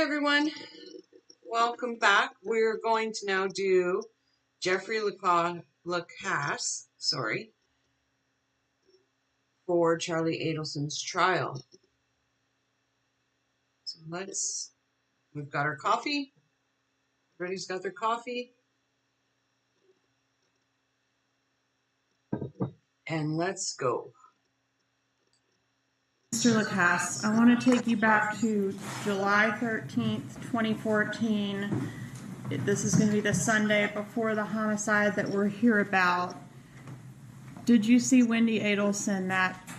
Hi everyone, welcome back. We're going to now do Jeffery Lacasse, for Charlie Adelson's trial. So we've got our coffee. Everybody's got their coffee. And let's go. Mr. Lacasse, I want to take you back to July 13th, 2014. This is going to be the Sunday before the homicide that we're here about. Did you see Wendi Adelson that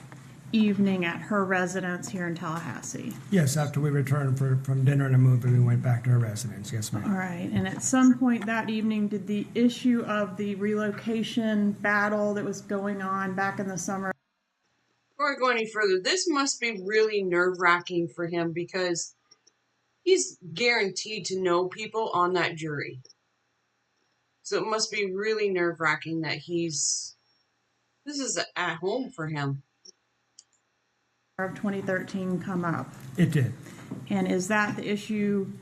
evening at her residence here in Tallahassee? Yes, after we returned from dinner and a movie, we went back to her residence. Yes, ma'am. All right, and at some point that evening, did the issue of the relocation battle that was going on back in the summer? Before I go any further, this must be really nerve-wracking for him because he's guaranteed to know people on that jury. So it must be really nerve-wracking that this is at home for him. Of 2013 come up. It did. And is that the issue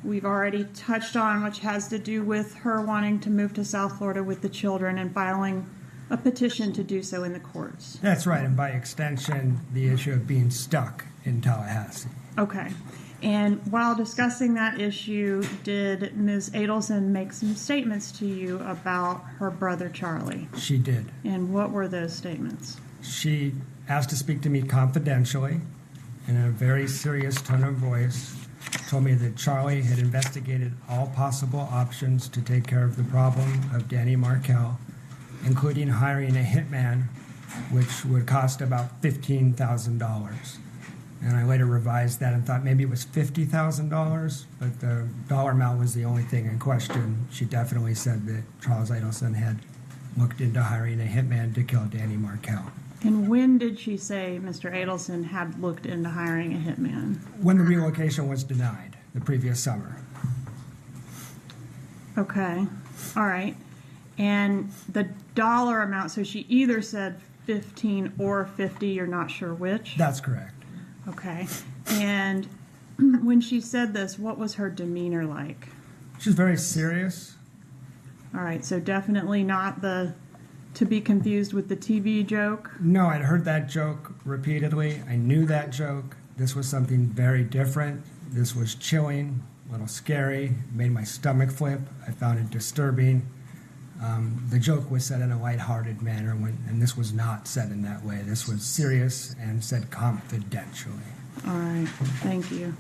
we've already touched on, which has to do with her wanting to move to South Florida with the children and filing a petition to do so in the courts? That's right, and by extension, the issue of being stuck in Tallahassee. Okay. And while discussing that issue, did Ms. Adelson make some statements to you about her brother Charlie? She did. And what were those statements? She asked to speak to me confidentially in a very serious tone of voice, told me that Charlie had investigated all possible options to take care of the problem of Danny Markel, including hiring a hitman, which would cost about $15,000. And I later revised that and thought maybe it was $50,000, but the dollar amount was the only thing in question. She definitely said that Charles Adelson had looked into hiring a hitman to kill Danny Markel. And when did she say Mr. Adelson had looked into hiring a hitman? When the relocation was denied, the previous summer. Okay. All right. And the dollar amount, so she either said 15 or 50, you're not sure which? That's correct. Okay. And when she said this, what was her demeanor like? She was very serious. All right, so definitely not to be confused with the TV joke? No, I'd heard that joke repeatedly. I knew that joke. This was something very different. This was chilling, a little scary, made my stomach flip. I found it disturbing. The joke was said in a lighthearted manner, and this was not said in that way. This was serious and said confidentially. All right, thank you.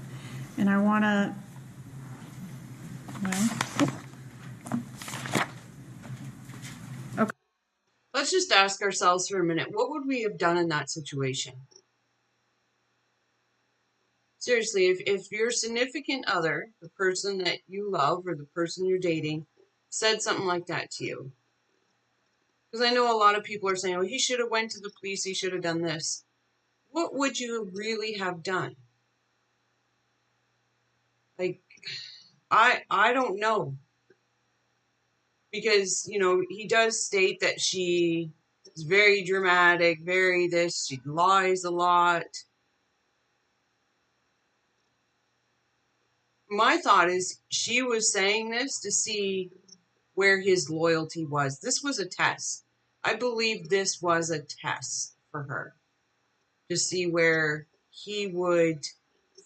And I want to, okay. Let's just ask ourselves for a minute, what would we have done in that situation? Seriously, if your significant other, the person that you love or the person you're dating, said something like that to you. Because I know a lot of people are saying, well, he should have went to the police, he should have done this. What would you really have done? Like, I don't know. Because, he does state that she is very dramatic, very this, she lies a lot. My thought is she was saying this to see where his loyalty was. This was a test. I believe this was a test for her to see where he would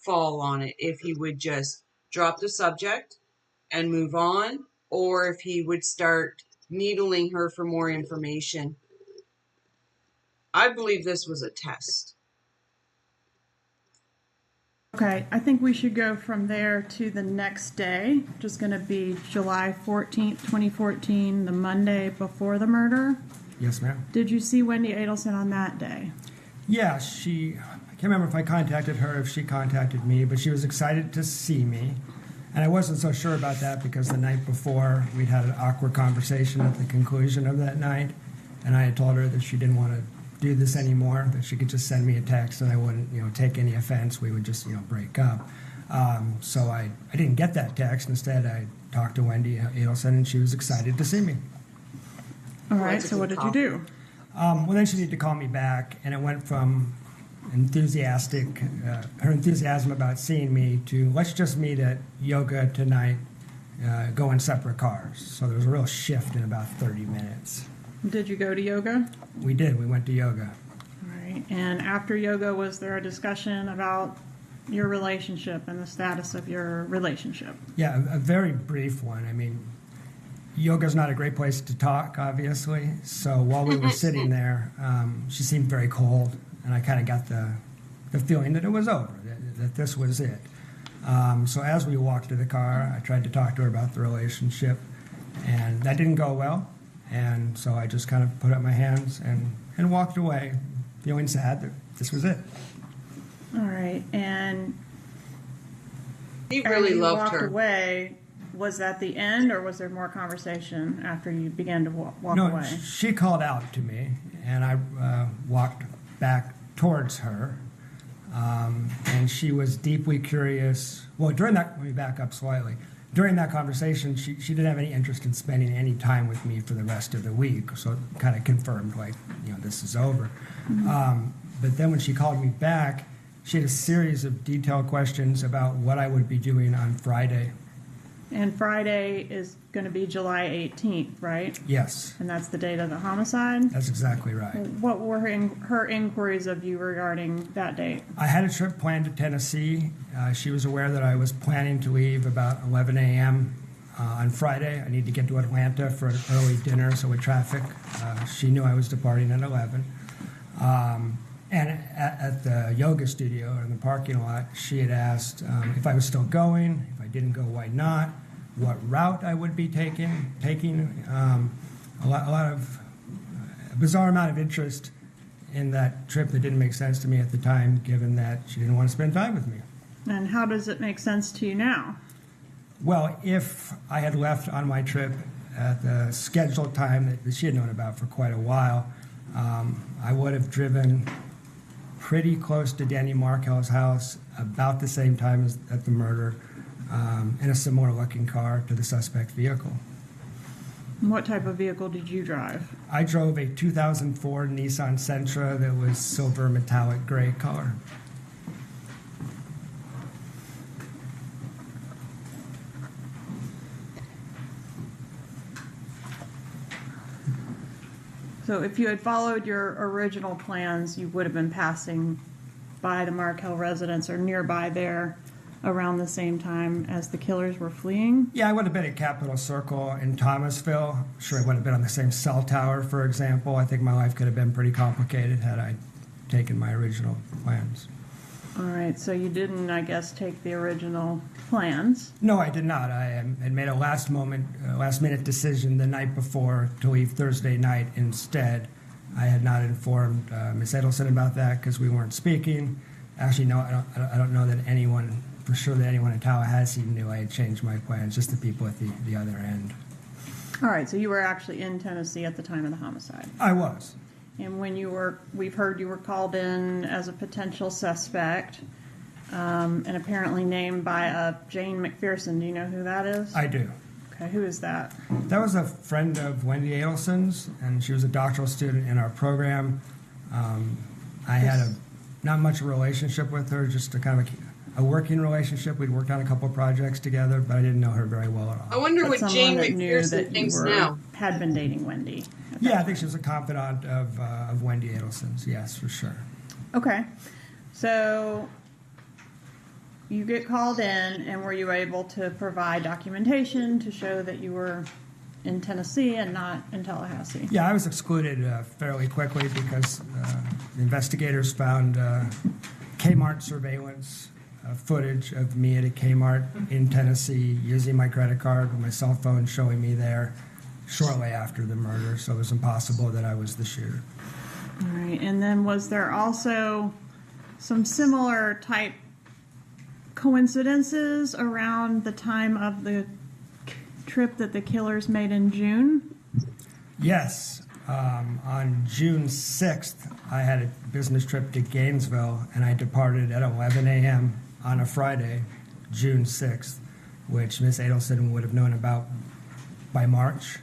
fall on it, if he would just drop the subject and move on, or if he would start needling her for more information. I believe this was a test. Okay, I think we should go from there to the next day, which is going to be July 14th, 2014, the Monday before the murder. Yes, ma'am. Did you see Wendi Adelson on that day? Yeah, I can't remember if I contacted her, if she contacted me, but she was excited to see me. And I wasn't so sure about that because the night before we'd had an awkward conversation at the conclusion of that night, and I had told her that she didn't want to do this anymore, that she could just send me a text and I wouldn't, take any offense. We would just, break up. So I didn't get that text. Instead, I talked to Wendi Adelson, and she was excited to see me. All right, so what did you do? Well, then she needed to call me back, and it went from her enthusiasm about seeing me to let's just meet at yoga tonight, go in separate cars. So there was a real shift in about 30 minutes. Did you go to yoga? We did. We went to yoga. All right. And after yoga, was there a discussion about your relationship and the status of your relationship? Yeah, a very brief one. I mean, yoga's not a great place to talk, obviously. So while we were sitting there, she seemed very cold, and I kind of got the feeling that it was over, that this was it. So as we walked to the car, I tried to talk to her about the relationship, and that didn't go well. And so I just kind of put up my hands and walked away, feeling sad that this was it. All right. And He really you loved walked her. away. Was that the end, or was there more conversation after you began to walk No, away? she called out to me, and I walked back towards her. And she was deeply curious. Well, let me back up slightly. During that conversation, she didn't have any interest in spending any time with me for the rest of the week. So it kind of confirmed, this is over. Mm-hmm. But then when she called me back, she had a series of detailed questions about what I would be doing on Friday. And Friday is going to be July 18th, right? Yes, And that's the date of the homicide? that's exactly right. What were her inquiries of you regarding that date? I had a trip planned to Tennessee. She was aware that I was planning to leave about 11 a.m. On Friday. I need to get to Atlanta for an early dinner, so with traffic, she knew I was departing at 11. And at the yoga studio in the parking lot, she had asked if I was still going. If I didn't go, why not? What route I would be taking. A bizarre amount of interest in that trip that didn't make sense to me at the time, given that she didn't want to spend time with me. And how does it make sense to you now? Well, if I had left on my trip at the scheduled time that she had known about for quite a while, I would have driven pretty close to Danny Markel's house about the same time as at the murder, in a similar looking car to the suspect vehicle. What type of vehicle did you drive? I drove a 2004 Nissan Sentra that was silver metallic gray color. So if you had followed your original plans, you would have been passing by the Markel residence or nearby there around the same time as the killers were fleeing? Yeah, I would have been at Capitol Circle in Thomasville. Sure, I would have been on the same cell tower, for example. I think my life could have been pretty complicated had I taken my original plans. All right, so you didn't, I guess, take the original plans. No, I did not. I had made a last-minute decision the night before to leave Thursday night instead. I had not informed Ms. Adelson about that because we weren't speaking. Actually, no, I don't know that anyone, for sure that anyone in Tallahassee knew I had changed my plans, just the people at the other end. All right, so you were actually in Tennessee at the time of the homicide. I was. And when we've heard you were called in as a potential suspect, and apparently named by a Jane McPherson. Do you know who that is? I do. Okay, who is that? That was a friend of Wendi Adelson's, and she was a doctoral student in our program. I had not much of a relationship with her, just a kind of a working relationship. We'd worked on a couple of projects together, but I didn't know her very well at all. I wonder But what someone Jane that knew McPherson that you thinks now. had been dating Wendi. Yeah, I think she was a confidant of Wendi Adelson's, yes, for sure. Okay, so you get called in, and were you able to provide documentation to show that you were in Tennessee and not in Tallahassee? Yeah, I was excluded fairly quickly because the investigators found Kmart surveillance footage of me at a Kmart in Tennessee using my credit card with my cell phone showing me there shortly after the murder, so it was impossible that I was the shooter. All right, and then was there also some similar type coincidences around the time of the trip that the killers made in June? Yes. On June 6th, I had a business trip to Gainesville, and I departed at 11 a.m. on a Friday, June 6th, which Miss Adelson would have known about by March.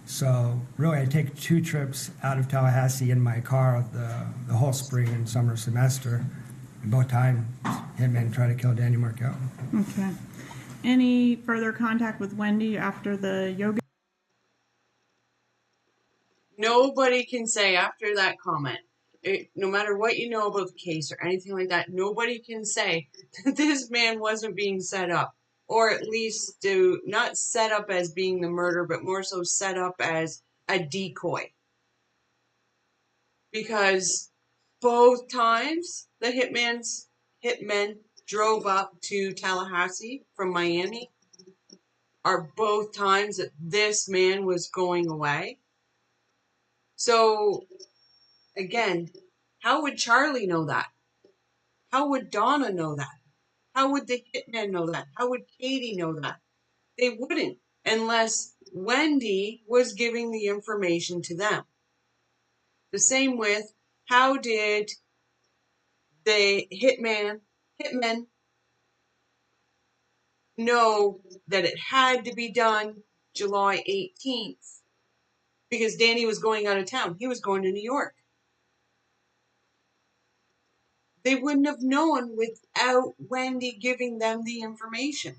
So really, I take 2 trips out of Tallahassee in my car the whole spring and summer semester. And both times, hitmen try to kill Danny Markel. Okay. Any further contact with Wendi after the yoga? Nobody can say after that comment, no matter what you know about the case or anything like that, nobody can say that this man wasn't being set up. Or at least not set up as being the murder, but more so set up as a decoy. Because both times the hitmen drove up to Tallahassee from Miami are both times that this man was going away. So, again, how would Charlie know that? How would Donna know that? How would the hitmen know that? How would Katie know that? They wouldn't, unless Wendi was giving the information to them. The same with, how did the hitmen know that it had to be done July 18th? Because Danny was going out of town. He was going to New York. They wouldn't have known without Wendi giving them the information.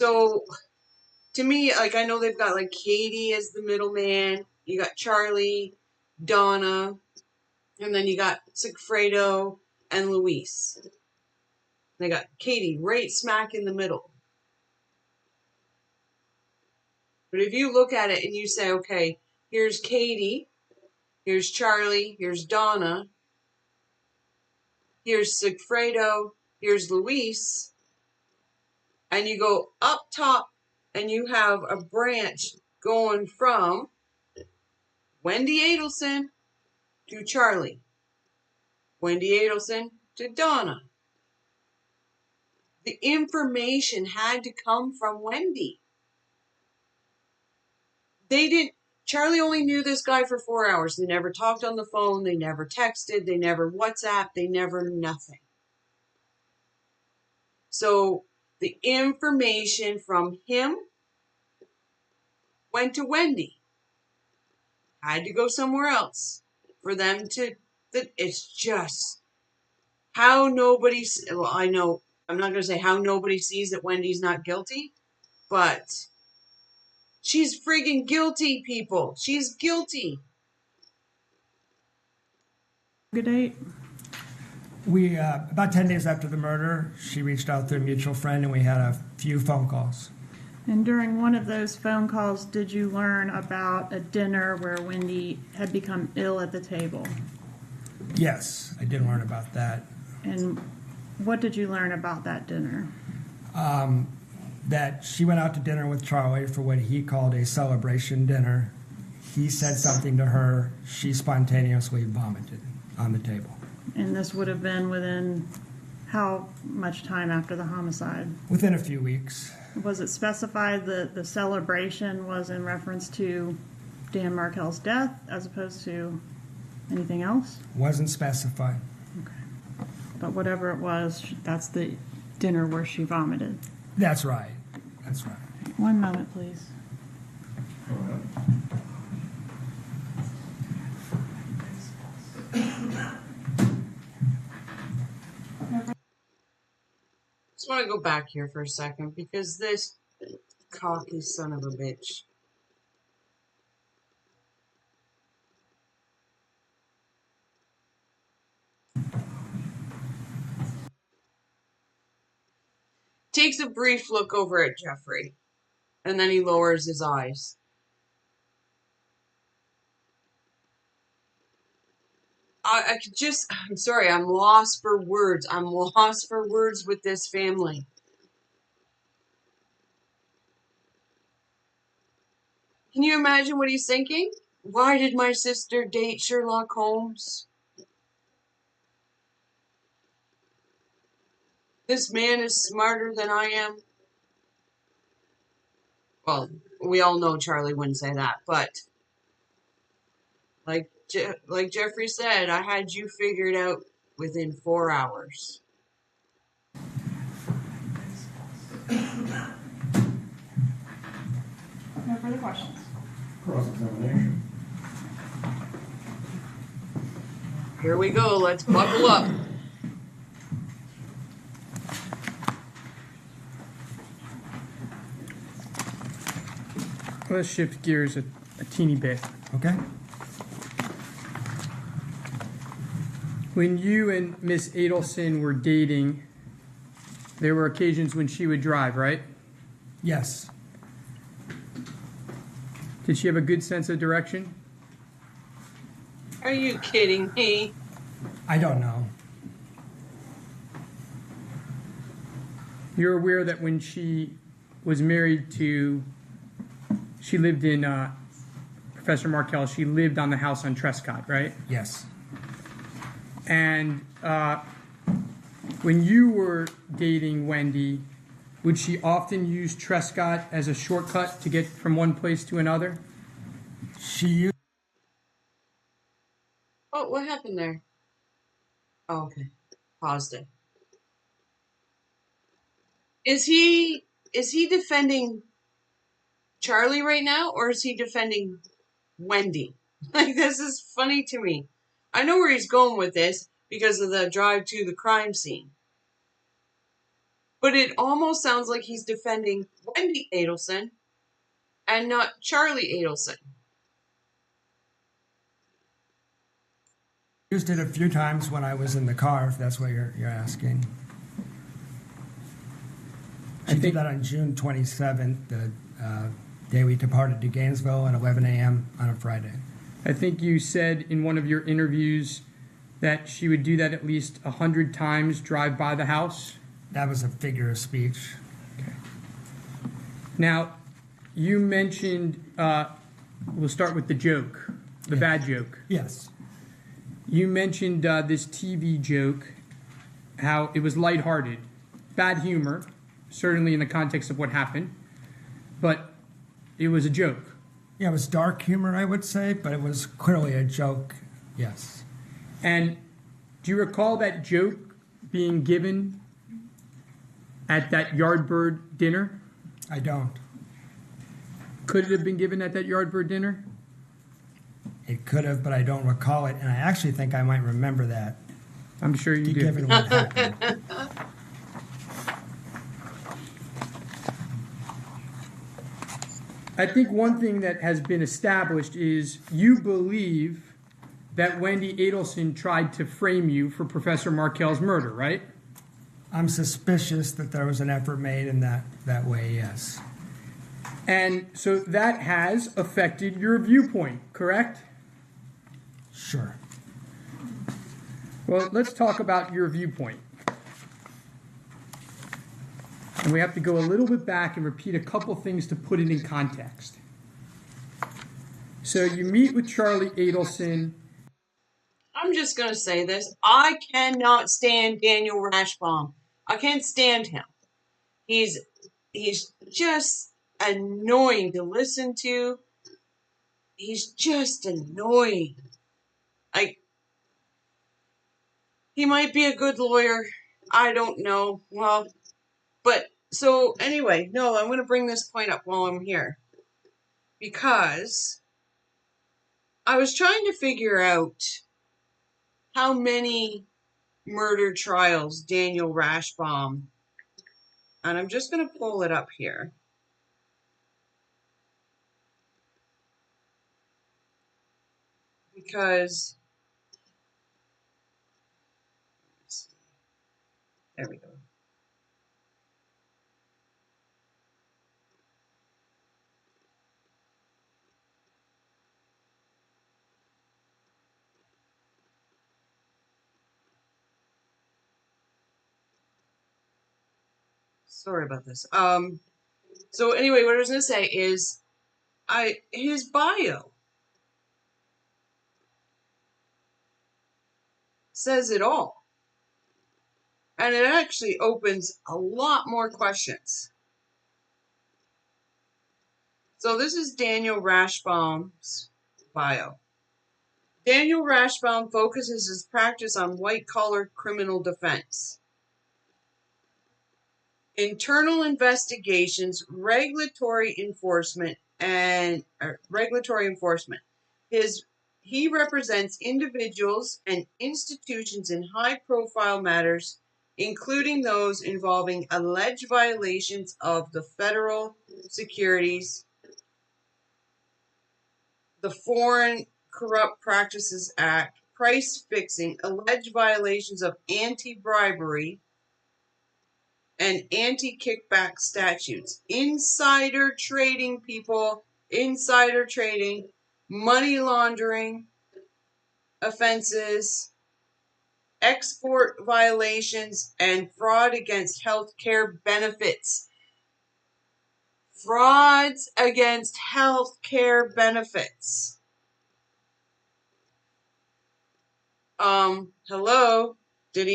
So, to me, like, I know they've got, like, Katie as the middleman. You got Charlie, Donna, and then you got Sigfredo and Luis. They got Katie right smack in the middle. But if you look at it and you say, okay, here's Katie, here's Charlie, here's Donna, here's Sigfredo, here's Luis, and you go up top and you have a branch going from Wendi Adelson to Charlie, Wendi Adelson to Donna. The information had to come from Wendi. Charlie only knew this guy for 4 hours. They never talked on the phone. They never texted. They never WhatsApped. They never nothing. So the information from him went to Wendi. Had to go somewhere else for them to. It's just how nobody. Well, I know I'm not going to say how nobody sees that Wendy's not guilty, but she's friggin' guilty, people. She's guilty. Good date. We about 10 days after the murder, she reached out to a mutual friend, and we had a few phone calls. And during one of those phone calls, did you learn about a dinner where Wendi had become ill at the table? Yes, I did learn about that. And what did you learn about that dinner? That she went out to dinner with Charlie for what he called a celebration dinner. He said something to her. She spontaneously vomited on the table. And this would have been within how much time after the homicide? Within a few weeks. Was it specified that the celebration was in reference to Dan Markel's death as opposed to anything else? Wasn't specified. Okay. But whatever it was, that's the dinner where she vomited. That's right. That's right. One moment, please. Just want to go back here for a second because this cocky son of a bitch. Takes a brief look over at Jeffery, and then he lowers his eyes. I'm sorry, I'm lost for words. I'm lost for words with this family. Can you imagine what he's thinking? Why did my sister date Sherlock Holmes? This man is smarter than I am. Well, we all know Charlie wouldn't say that, but like Jeffrey said, I had you figured out within 4 hours. No further questions. Cross-examination. Here we go. Let's buckle up. Let's shift gears a teeny bit. Okay? When you and Miss Adelson were dating, there were occasions when she would drive, right? Yes. Did she have a good sense of direction? Are you kidding me? I don't know. You're aware that when she was married to, she lived in Professor Markel, she lived on the house on Trescott, right? Yes. And when you were dating Wendi, would she often use Trescott as a shortcut to get from one place to another? She used. Oh, what happened there? Oh, okay. Paused it. Is he defending Charlie right now, or is he defending Wendi? Like, this is funny to me. I know where he's going with this because of the drive to the crime scene. But it almost sounds like he's defending Wendi Adelson and not Charlie Adelson. Used it a few times when I was in the car, if that's what you're asking. She did that on June 27th, the day we departed to Gainesville at 11 a.m. on a Friday. I think you said in one of your interviews that she would do that at least 100 times, drive by the house. That was a figure of speech. Okay. Now, you mentioned, we'll start with the joke, the bad joke. Yes. You mentioned this TV joke, how it was lighthearted, bad humor, certainly in the context of what happened, but it was a joke. Yeah, it was dark humor, I would say, but it was clearly a joke, yes. And do you recall that joke being given at that Yardbird dinner? I don't. Could it have been given at that Yardbird dinner? It could have, but I don't recall it, and I actually think I might remember that, I'm sure you do. given what happened. I think one thing that has been established is you believe that Wendi Adelson tried to frame you for Professor Markel's murder, right? I'm suspicious that there was an effort made in that way, yes. And so that has affected your viewpoint, correct? Sure. Well, let's talk about your viewpoint. And we have to go a little bit back and repeat a couple things to put it in context. So you meet with Charlie Adelson. I'm just going to say this. I cannot stand Daniel Rashbaum. I can't stand him. He's just annoying to listen to. He's just annoying. He might be a good lawyer. I don't know. Well, but so anyway, no, I'm going to bring this point up while I'm here. Because I was trying to figure out how many murder trials Daniel Rashbaum, and I'm just going to pull it up here. Because, there we go. Sorry about this. So anyway, what I was going to say is, his bio says it all. And it actually opens a lot more questions. So this is Daniel Rashbaum's bio. Daniel Rashbaum focuses his practice on white-collar criminal defense, internal investigations, regulatory enforcement, and regulatory enforcement. He represents individuals and institutions in high-profile matters, including those involving alleged violations of the Federal Securities, the Foreign Corrupt Practices Act, price fixing, alleged violations of anti-bribery and anti-kickback statutes, insider trading, people, insider trading, money laundering offenses, export violations, and fraud against health care benefits. Frauds against health care benefits. Hello? Did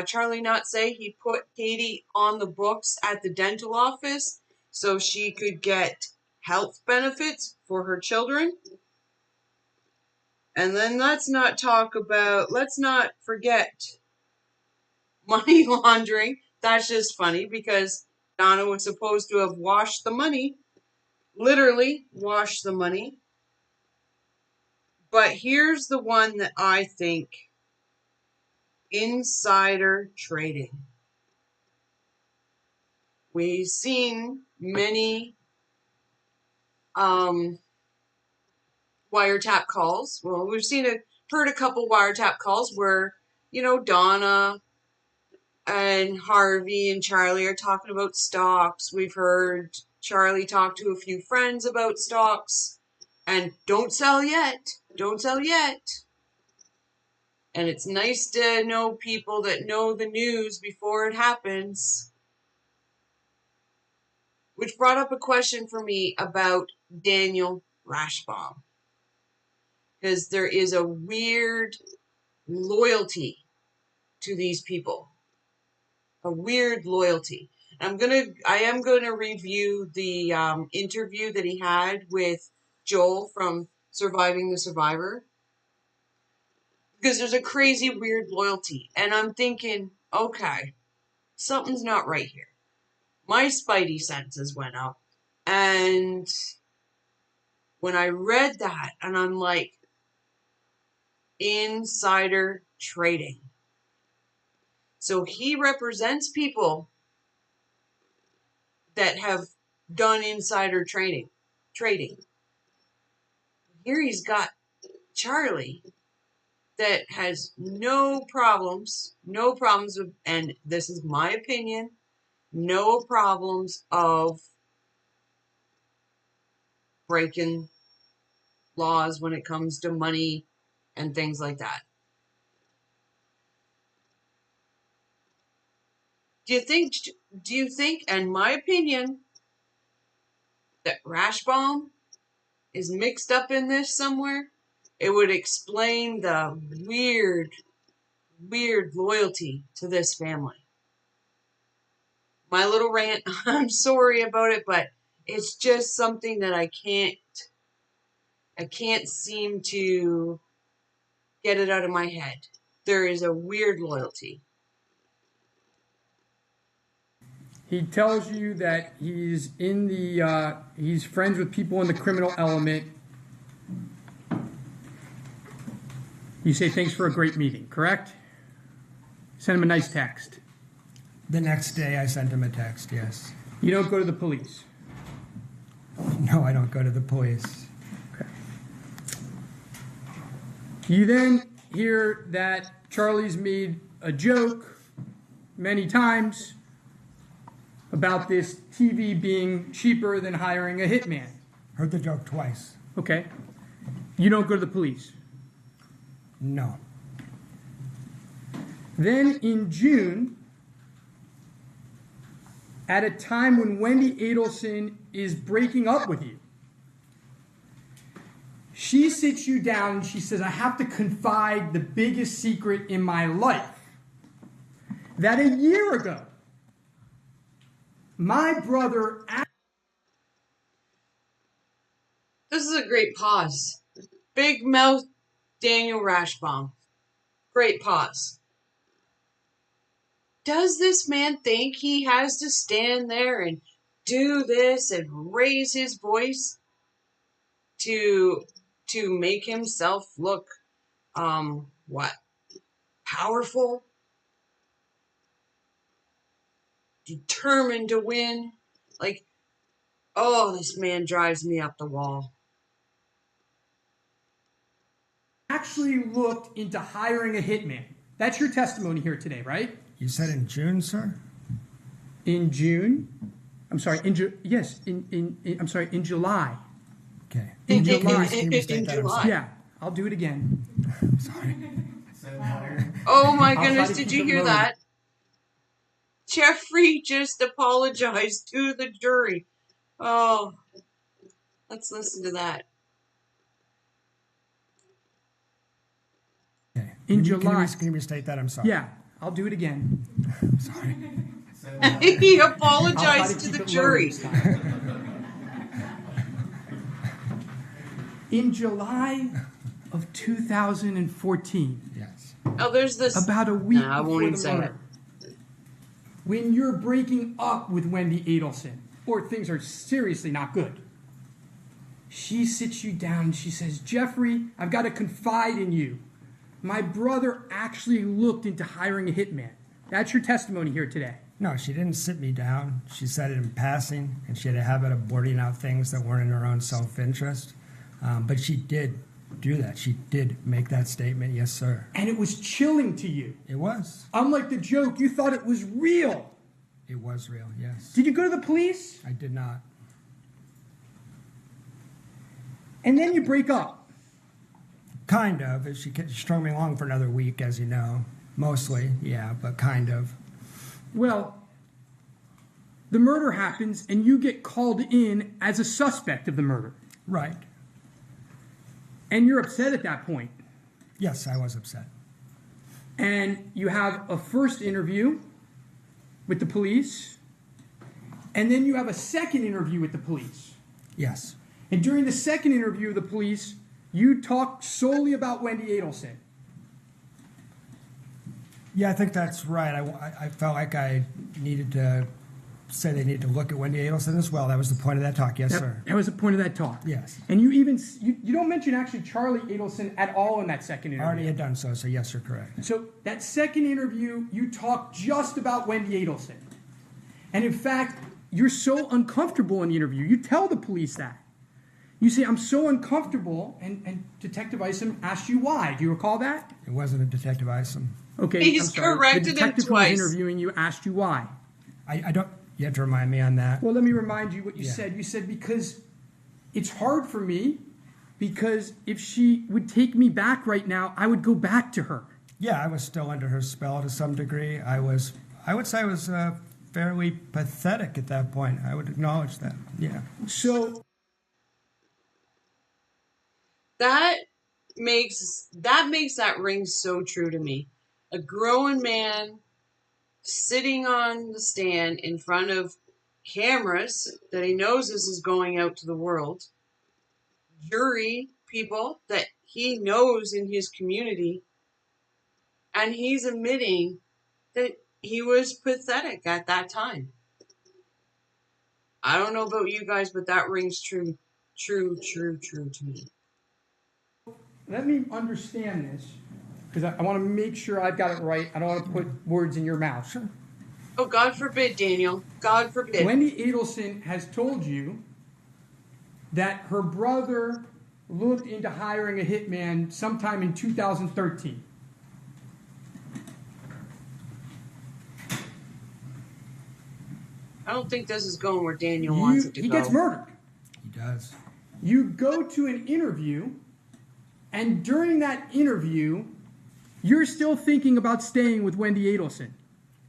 Charlie not say he put Katie on the books at the dental office so she could get health benefits for her children? And then let's not forget money laundering. That's just funny because Donna was supposed to have washed the money, literally washed the money. But here's the one that I think: insider trading. We've seen many wiretap calls. Well, heard a couple wiretap calls where, Donna and Harvey and Charlie are talking about stocks. We've heard Charlie talk to a few friends about stocks and don't sell yet. Don't sell yet. And it's nice to know people that know the news before it happens. Which brought up a question for me about Daniel Rashbaum. Because there is a weird loyalty to these people. A weird loyalty. I am gonna review the interview that he had with Joel from Surviving the Survivor. Because there's a crazy weird loyalty. And I'm thinking, okay, something's not right here. My spidey senses went up. And when I read that, and I'm like, insider trading. So he represents people that have done insider trading. Here he's got Charlie that has no problems, and this is my opinion, no problems of breaking laws when it comes to money and things like that. Do you think, in my opinion, that Rashbaum is mixed up in this somewhere? It would explain the weird loyalty to this family. My little rant, I'm sorry about it, but it's just something that I can't seem to get it out of my head. There is a weird loyalty. He tells you that he's he's friends with people in the criminal element. You say thanks for a great meeting, correct? Send him a nice text. The next day I sent him a text, yes. You don't go to the police. No, I don't go to the police. Okay. You then hear that Charlie's made a joke many times about this TV being cheaper than hiring a hitman. Heard the joke twice. Okay. You don't go to the police. No. Then in June, at a time when Wendi Adelson is breaking up with you, she sits you down and she says, I have to confide the biggest secret in my life. That a year ago, my brother... This is a great pause. Big mouth Daniel Rashbaum. Great pause. Does this man think he has to stand there and do this and raise his voice to make himself look what? Powerful? Determined to win? Like, oh, this man drives me up the wall. Actually looked into hiring a hitman. That's your testimony here today, right? You said in June, sir? In June? I'm sorry, in July. Okay. In July. July. Yeah, I'll do it again. Sorry. Oh my I'll try goodness, to did keep you it hear low. that? Jeffrey just apologized to the jury. Oh, let's listen to that. Okay. In Can July. you restate that? I'm sorry. Yeah, I'll do it again. Sorry. He I'll try apologized to keep the it low jury. this time. In July of 2014, Yes. Oh, there's this. about a week No, I won't before even the say murder, when you're breaking up with Wendi Adelson, or things are seriously not good, she sits you down and she says, Jeffrey, I've got to confide in you. My brother actually looked into hiring a hitman. That's your testimony here today. No, she didn't sit me down. She said it in passing, and she had a habit of blurting out things that weren't in her own self-interest. But she did do that. She did make that statement, yes, sir. And it was chilling to you. It was. Unlike the joke, you thought it was real. It was real, yes. Did you go to the police? I did not. And then you break up. Kind of. She strung me along for another week, as you know. Mostly, yeah, but kind of. Well, the murder happens and you get called in as a suspect of the murder. Right. And you're upset at that point. Yes, I was upset. And you have a first interview with the police, and then you have a second interview with the police. Yes. And during the second interview with the police, you talk solely about Wendi Adelson. Yeah, I think that's right. I felt like I needed to say they needed to look at Wendi Adelson as well. That was the point of that talk. Yes, sir. That was the point of that talk. Yes. And you even, you don't mention actually Charlie Adelson at all in that second I interview. already had done so, so yes, you're correct. So that second interview, you talk just about Wendi Adelson. And in fact, you're so uncomfortable in the interview. You tell the police that. You say, I'm so uncomfortable, and Detective Isom asked you why. Do you recall that? It wasn't a Detective Isom. Okay, He's I'm sorry. corrected The him detective who twice. was interviewing you asked you why. I don't. You have to remind me on that. Well, let me remind you what you Yeah. said. You said, because it's hard for me, because if she would take me back right now, I would go back to her. Yeah, I was still under her spell to some degree. I would say I was fairly pathetic at that point. I would acknowledge that. Yeah. So That makes that ring so true to me. A grown man sitting on the stand in front of cameras that he knows this is going out to the world, jury people that he knows in his community, and he's admitting that he was pathetic at that time. I don't know about you guys, but that rings true to me. let me understand this, because I want to make sure I've got it right. I don't want to put words in your mouth. Sure. Oh, God forbid, Daniel. God forbid. Wendi Adelson has told you that her brother looked into hiring a hitman sometime in 2013. I don't think this is going where Daniel wants it to He go. gets murdered. He does. You go to an interview, and during that interview, you're still thinking about staying with Wendi Adelson.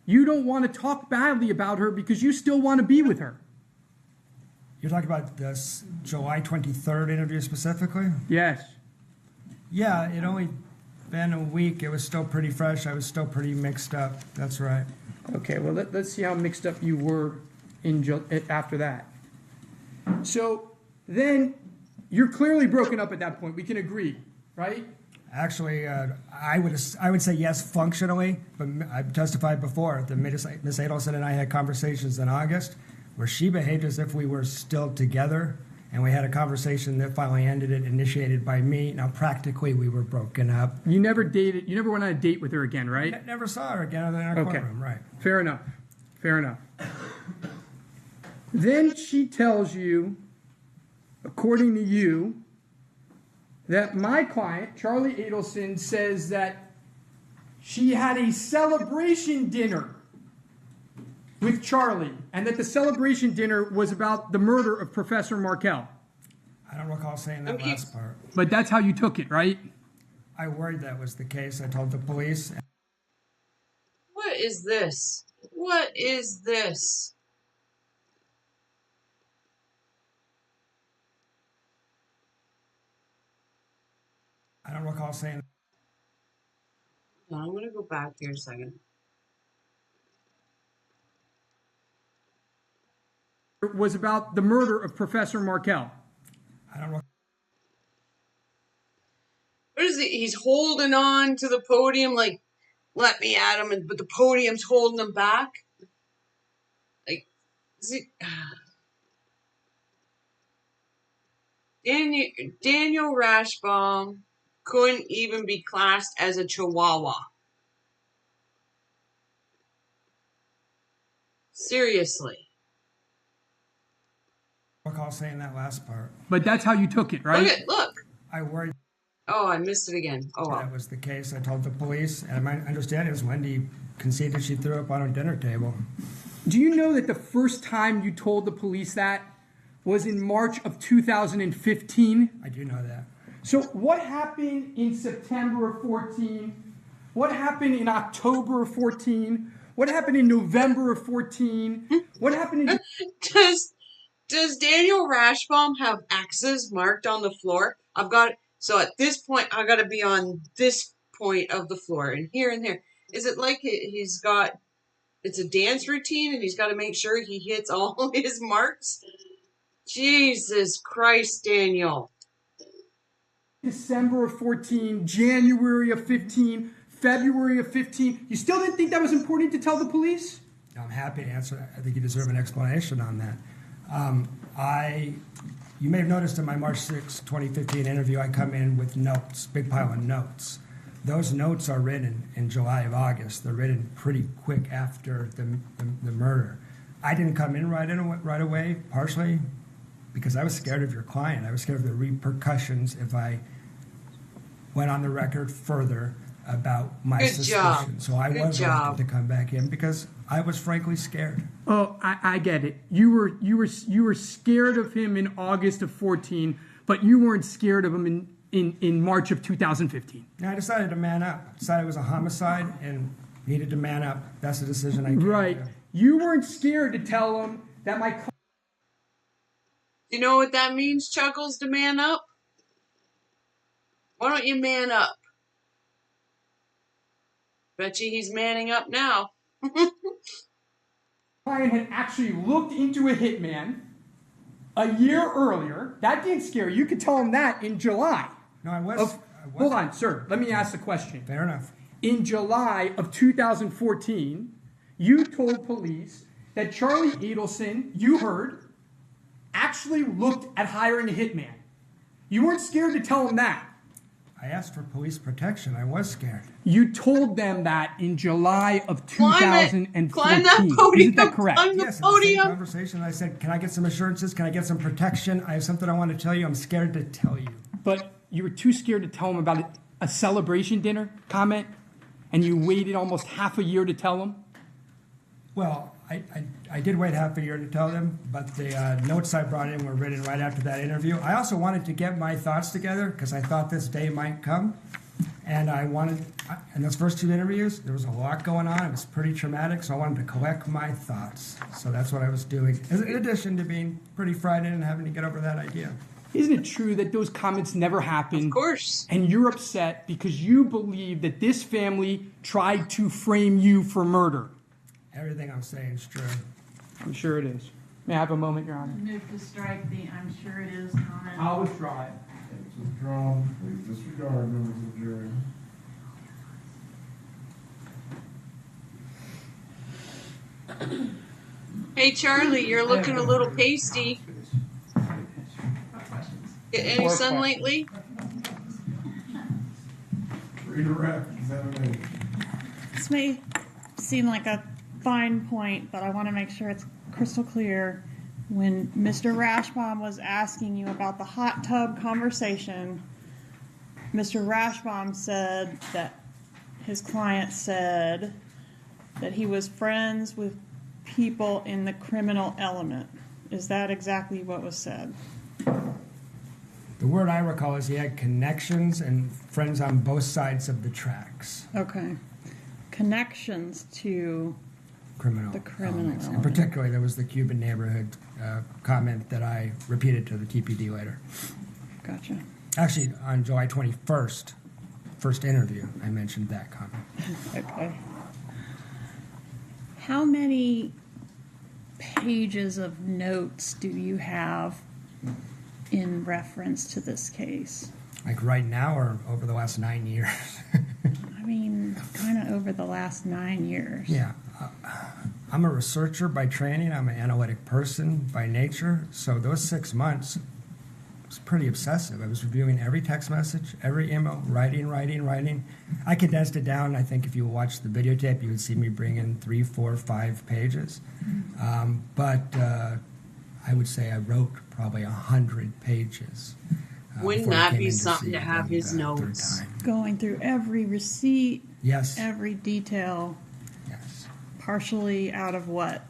You don't want to talk badly about her because you still want to be with her. You're talking about this July 23rd interview specifically? Yes. Yeah, it only been a week. It was still pretty fresh. I was still pretty mixed up. That's right. Okay, well, let's see how mixed up you were after that. So then you're clearly broken up at that point. We can agree, right? Actually, I would say yes functionally, but I've testified before that Miss Adelson and I had conversations in August. where she behaved as if we were still together, and we had a conversation that finally ended it, initiated by me. Now, practically, we were broken up. You never dated, you never went on a date with her again, right? Never saw her again other than our courtroom, right? Fair enough. Fair enough. Then she tells you, according to you, that my client, Charlie Adelson, says that she had a celebration dinner with Charlie, and that the celebration dinner was about the murder of Professor Markel. I don't recall saying that last part. But that's how you took it, right? I worried that was the case. I told the police. What is this? What is this? I don't recall saying. I'm going to go back here a second. It was about the murder of Professor Markel. I don't recall. What is it? He's holding on to the podium like, let me at him, but the podium's holding him back. Like, is it? Daniel Rashbaum couldn't even be classed as a chihuahua. Seriously. I don't recall saying that last part. But that's how you took it, right? Look. I worried Oh, I missed it again. Oh, well. that was the case. I told the police, and my understanding is Wendi conceded she threw up on a dinner table. Do you know that the first time you told the police that was in March of 2015? I do know that. So what happened in September of 14? What happened in October of 14? What happened in November of 14? What happened in... Does Daniel Rashbaum have X's marked on the floor? So at this point, I got to be on this point of the floor and here and there. Is it like it's a dance routine and he's got to make sure he hits all his marks? Jesus Christ, Daniel. December of 14, January of 15, February of 15. You still didn't think that was important to tell the police? I'm happy to answer. I think you deserve an explanation on that. You may have noticed in my March 6, 2015 interview, I come in with notes, big pile of notes. Those notes are written in July of August. They're written pretty quick after the murder. I didn't come in right away, partially because I was scared of your client. I was scared of the repercussions if I went on the record further about my suspicion. So I was reluctant to come back in because I was frankly scared. Oh, I get it. You were scared of him in August of 14, but you weren't scared of him in March of 2015. And I decided to man up. I decided it was a homicide and needed to man up. That's the decision I came Right. to. You weren't scared to tell him that my... You know what that means, Chuckles, to man up? Why don't you man up? Bet you he's manning up now. client had actually looked into a hitman a year earlier. That didn't scare you. You could tell him that in July. No, I was. Hold on, sir. Let me ask the question. Fair enough. In July of 2014, you told police that Charlie Adelson, you heard, actually looked at hiring a hitman. You weren't scared to tell him that. I asked for police protection. I was scared. You told them that in July of 2014. Climb that podium. Isn't that correct? Climb the Yes, in podium. the same conversation, I said, can I get some assurances? Can I get some protection? I have something I want to tell you. I'm scared to tell you. But you were too scared to tell him about a celebration dinner comment, and you waited almost half a year to tell him? Well, I did wait half a year to tell them, but the notes I brought in were written right after that interview. I also wanted to get my thoughts together because I thought this day might come. And in those first two interviews, there was a lot going on. It was pretty traumatic, so I wanted to collect my thoughts. So that's what I was doing, in addition to being pretty frightened and having to get over that idea. Isn't it true that those comments never happened? Of course. And you're upset because you believe that this family tried to frame you for murder? Everything I'm saying is true. I'm sure it is. May I have a moment, Your Honor? Move to strike the "I'm sure it is" comment. I'll withdraw it. It's withdrawn. Please disregard, members of the jury. Hey, Hey, Charlie, you're looking a little pasty. Get any sun lately? Redirect examination. This may seem like a fine point, but I want to make sure it's crystal clear. When Mr. Rashbaum was asking you about the hot tub conversation, Mr. Rashbaum said that his client said that he was friends with people in the criminal element. Is that exactly what was said? The word I recall is he had connections and friends on both sides of the tracks. Okay. Connections to Criminal the criminal elements. element. And particularly, there was the Cuban neighborhood comment that I repeated to the TPD later. Gotcha. Actually, on July 21st, first interview, I mentioned that comment. Okay. How many pages of notes do you have in reference to this case? Like right now or over the last 9 years? I mean, kind of over the last 9 years. Yeah. I'm a researcher by training. I'm an analytic person by nature. So those 6 months was pretty obsessive. I was reviewing every text message, every email, writing. I condensed it down. I think if you watched the videotape, you would see me bring in 3, 4, 5 pages. But I would say I wrote probably 100 pages. Wouldn't before I that came be in to something see to have them his the third notes? time. Going through every receipt, Yes. every detail, Yes. partially out of what?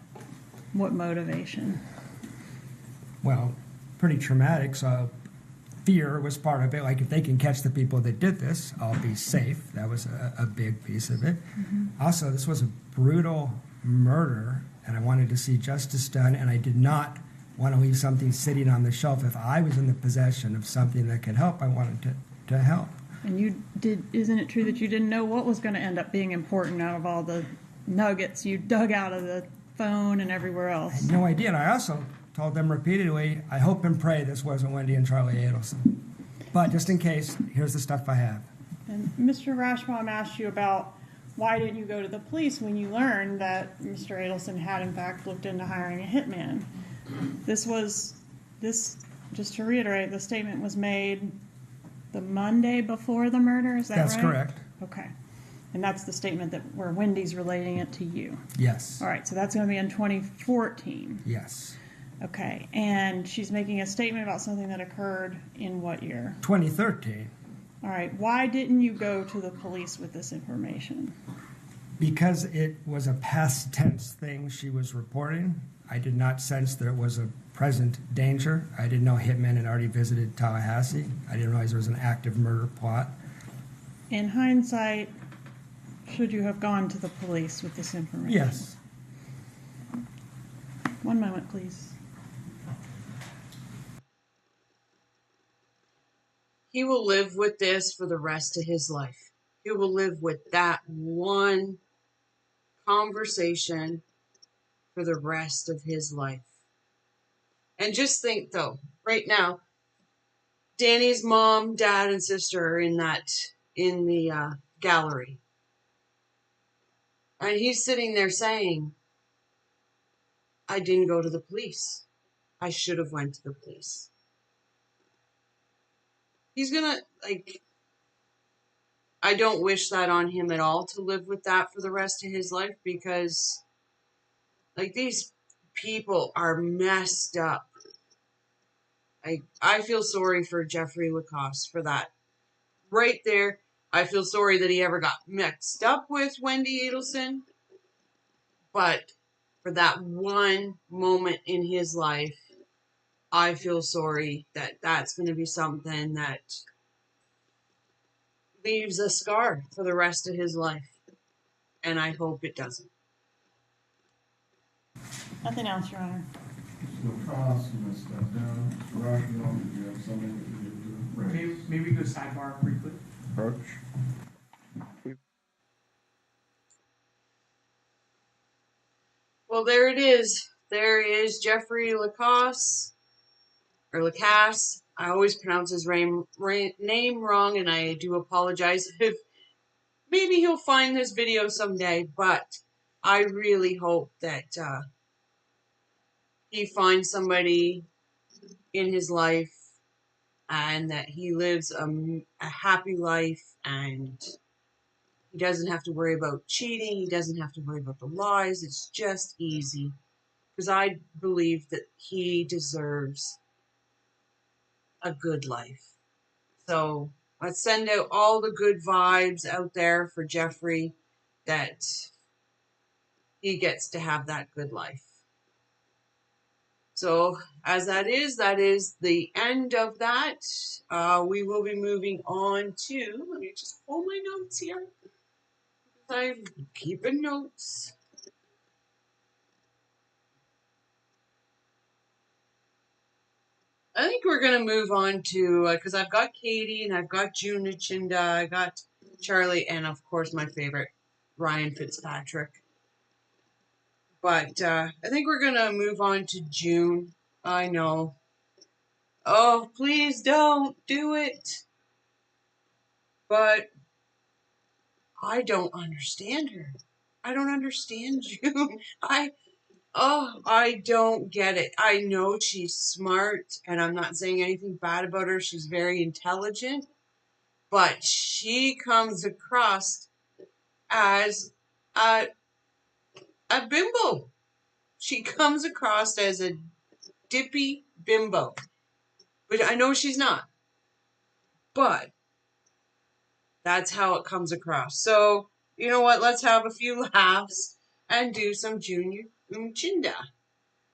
What motivation? Well, pretty traumatic. So fear was part of it. Like, if they can catch the people that did this, I'll be safe. That was a big piece of it. Also, this was a brutal murder, and I wanted to see justice done, and I did not want to leave something sitting on the shelf. If I was in the possession of something that could help, I wanted to help. And you did, isn't it true that you didn't know what was going to end up being important out of all the nuggets you dug out of the phone and everywhere I else? had no idea, and I also told them repeatedly, I hope and pray this wasn't Wendi and Charlie Adelson. But just in case, here's the stuff I have. And Mr. Rashbaum asked you about why didn't you go to the police when you learned that Mr. Adelson had in fact looked into hiring a hitman. Just to reiterate, the statement was made the Monday before the murder, is that right? That's correct. Okay. And that's the statement that where Wendy's relating it to you. Yes. All right, so that's going to be in 2014. Yes. Okay, and she's making a statement about something that occurred in what year? 2013. All right, why didn't you go to the police with this information? Because it was a past tense thing she was reporting, I did not sense there was a present danger. I didn't know hitmen had already visited Tallahassee. I didn't realize there was an active murder plot. In hindsight, should you have gone to the police with this information? Yes. One moment, please. He will live with this for the rest of his life. He will live with that one conversation for the rest of his life. And just think, though, right now, Danny's mom, dad, and sister are in the gallery. And he's sitting there saying, I didn't go to the police. I should have went to the police. He's gonna, I don't wish that on him at all, to live with that for the rest of his life, because, these people are messed up. I feel sorry for Jeffery Lacasse for that. Right there, I feel sorry that he ever got mixed up with Wendi Adelson. But for that one moment in his life, I feel sorry that that's going to be something that leaves a scar for the rest of his life. And I hope it doesn't. Nothing else, Your Honor. Lacasse, you must step down. Rational, did you have something that you need to raise? Maybe we go sidebar briefly. Approach. Well, there it is. There is Jeffery Lacasse, or Lacasse. I always pronounce his name wrong, and I do apologize if maybe he'll find this video someday, but I really hope that he finds somebody in his life and that he lives a happy life, and he doesn't have to worry about cheating. He doesn't have to worry about the lies. It's just easy. Because I believe that he deserves a good life. So let's send out all the good vibes out there for Jeffery, that he gets to have that good life. So as that is the end of that. We will be moving on to, let me just pull my notes here. I'm keeping notes. I think we're going to move on to, because I've got Katie and I've got June Chinda, I got Charlie, and of course my favorite, Ryan Fitzpatrick. But I think we're going to move on to June. I know. Oh, please don't do it. But I don't understand her. I don't understand June. I don't get it. I know she's smart, and I'm not saying anything bad about her. She's very intelligent, but she comes across as a, a bimbo. She comes across as a dippy bimbo, which I know she's not, but that's how it comes across. So, you know what? Let's have a few laughs and do some Junior Chinda.